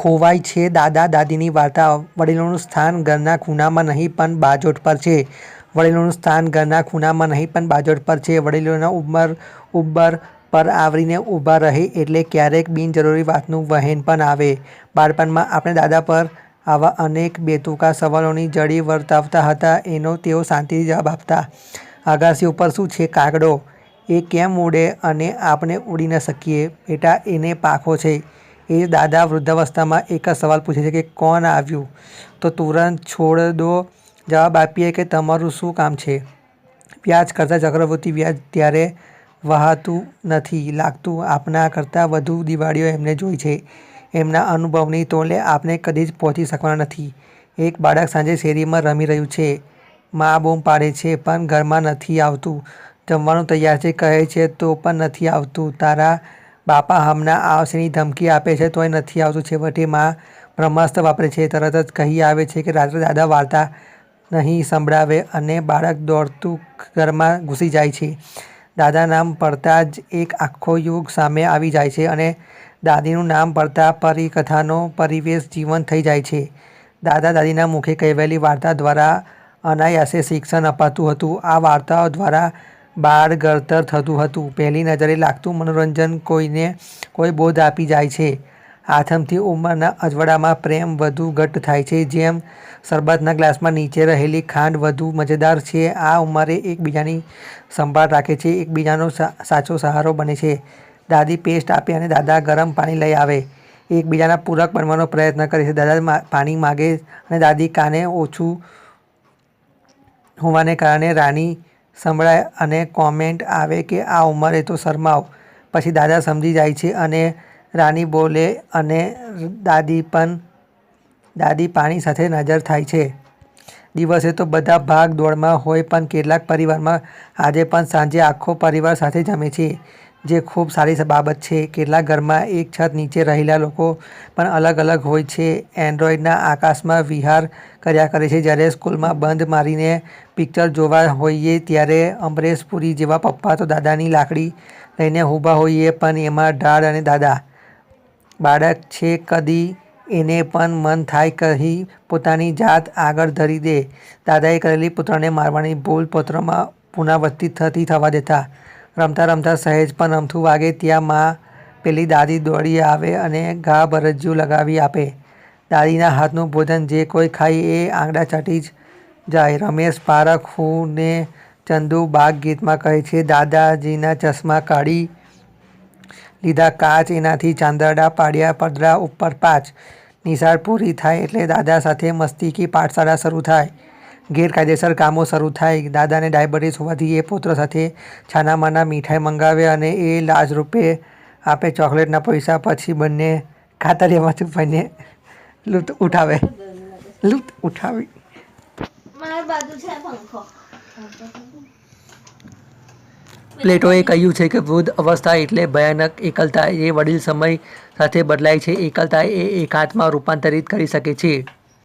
ખોવાય છે. દાદા દાદીની વાર્તા. વડીલોનું સ્થાન ઘરના ખૂણામાં નહીં પણ બાજોટ પર છે. વડીલોનું સ્થાન ઘરના ખૂણામાં નહીં પણ બાજોટ પર છે. વડીલોના ઉંબર પર આવરીને ઊભા રહે એટલે ક્યારેક બિનજરૂરી વાતનું વહેણ પણ આવે. બાળપણમાં આપણે દાદા પર આવા અનેક બેતુકા સવાલોની જડી વર્તાવતા હતા. એનો તેઓ શાંતિથી જવાબ આપતા. અગાસી ઉપર શું છે? કાગડો. એ કેમ ઉડે અને આપણે ઉડી ન શકીએ? બેટા, એને પાંખો છે. એ જ દાદા વૃદ્ધાવસ્થામાં એક જ સવાલ પૂછે છે કે કોણ આવ્યું? તો તુરંત છોડ દો. જવાબ આપીએ કે તમારું શું કામ છે? વ્યાજ કરતાં ચક્રવૃદ્ધિ વ્યાજ ત્યારે વહાતું નથી લાગતું. આપણા કરતાં વધુ દિવાળીઓ એમને જોઈ છે. એમના અનુભવની તોલે આપણે કદી જ પહોંચી શકવાના નથી. એક બાળક સાંજે શેરીમાં રમી રહ્યું છે. મા બૂમ પાડે છે પણ ઘરમાં નથી આવતું. જમવાનું તૈયાર છે કહે છે તો પણ નથી આવતું. તારા બાપા હમણાં આવશેની ધમકી આપે છે તોય નથી આવતું. છેવટે મા બ્રહ્માસ્ત્ર વાપરે છે. તરત જ કહી આવે છે કે રાત્રે દાદા વાર્તા નહીં સંભળાવે અને બાળક દોડતું ઘરમાં ઘૂસી જાય છે. દાદા નામ પડતાં જ એક આખો યુગ સામે આવી જાય છે અને દાદીનું નામ પડતાં પરીકથાનો પરિવેશ જીવંત થઈ જાય છે. દાદા દાદીના મુખે કહેવાયેલી વાર્તા દ્વારા અનાયાસે શિક્ષણ અપાતું હતું. આ વાર્તાઓ દ્વારા બાળ ઘડતર થતું હતું. પહેલી નજરે લાગતું મનોરંજન કોઈને કોઈ બોધ આપી જાય છે. આથમતી ઉંમરના અજવાળામાં પ્રેમ વધુ ઘટ્ટ થાય છે. જેમ શરબતના ગ્લાસમાં નીચે રહેલી ખાંડ વધુ મજેદાર છે. આ ઉંમરે એકબીજાની સંભાળ રાખે છે. એકબીજાનો સાચો સહારો બને છે. દાદી પેસ્ટ આપે અને દાદા ગરમ પાણી લઈ આવે. એકબીજાના પૂરક બનવાનો પ્રયત્ન કરે છે. દાદા પાણી માગે અને દાદી કાને ઓછું હોવાને કારણે રાની સંભળાય અને કોમેન્ટ આવે કે આ ઉંમરે તો શરમાવ. પછી દાદા સમજી જાય છે અને રાની બોલે અને દાદી પાણી સાથે નજર થાય છે. દિવસે તો બધા ભાગ દોડમાં હોય પણ કેટલાક પરિવારમાં આજે પણ સાંજે આખો પરિવાર સાથે જમે છે, જે ખૂબ સારી બાબત છે. કેટલાક ઘરમાં એક છત નીચે રહેલા લોકો પણ અલગ અલગ હોય છે. એન્ડ્રોઈડના આકાશમાં વિહાર કર્યા કરે છે. જ્યારે સ્કૂલમાં બંધ મારીને પિક્ચર જોવા હોઈએ ત્યારે અમરેશ પુરી જેવા પપ્પા તો દાદાની લાકડી લઈને ઊભા હોઈએ પણ એમાં ઢાળ અને દાદા. બાળક છે કદી એને પણ મન થાય કહી પોતાની જાત આગળ ધરી દે. દાદાએ કરેલી પુત્રને મારવાની ભૂલ પુત્રમાં પુનરાવર્તિત થવા દેતા. રમતા રમતા સહેજ પણ અમથું વાગે ત્યાં મા પેલી દાદી દોડી આવે અને ઘા ભરજિયું લગાવી આપે. દાદીના હાથનું ભોજન જે કોઈ ખાય એ આંગળા ચાટી જ જાય. રમેશ પારખ હું ને ચંદુ બાગ ગીતમાં કહે છે, દાદાજીના ચશ્મા કાઢી લીધા કાચ, એનાથી ચાંદરડા પાડ્યા પડદા ઉપર પાચ. નિશાળ પૂરી થાય એટલે દાદા સાથે મસ્તી કી પાઠશાળા શરૂ થાય. ગેરકાયદેસર કામો શરૂ થાય. દાદાને ડાયાબિટીસ હોવાથી એ પુત્ર સાથે છાનામાના મીઠાઈ મંગાવે અને એ લાજ રૂપે આપે ચોકલેટના પૈસા. પછી બંને કાતરિયામાં છુપાઈને લૂંટ ઉઠાવી. પ્લેટોએ કહ્યું છે કે વૃદ્ધ અવસ્થા એટલે ભયાનક એકલતા. એ વડીલ સમય સાથે બદલાય છે. એકલતા એ એકાંતમાં રૂપાંતરિત કરી શકે છે.